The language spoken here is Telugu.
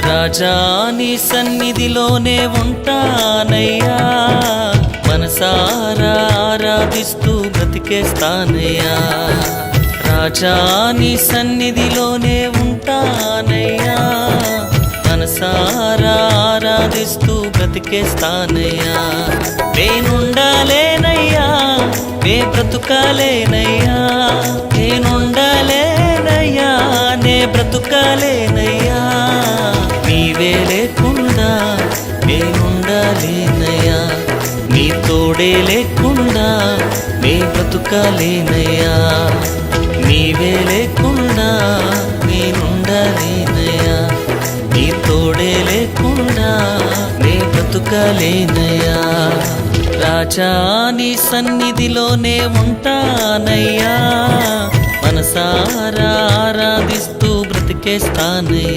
రాజా నీ సన్నిధిలోనే ఉంటానయ్యా, మనసారా ఆరాధిస్తూ బ్రతికేస్తానయ్యా. రాజా నీ సన్నిధిలోనే ఉంటానయ్యా, మనసారా ఆరాధిస్తూ బ్రతికేస్తానయ్యా. నేనుండాలేనయ్యా, నే బ్రతుకాలేనయ్యా, నేనుండాలేనయ్యా, నే బ్రతుకాలేనయ్యా. నీవే లేకుండా నేనుండాలేనయ్యా, నీ తోడే లేకుండా నే బ్రతుకాలేనయ్యా. నీవే లేకుండా నేనుండాలేనయ్యా, నీ తోడే లేకుండా నే బ్రతుకాలేనయ్యా. రాజా నీ సన్నిధిలోనే ఉంటానయ్యా, మనసారా ఆరాధిస్తూ బ్రతికేస్తానయ్యా.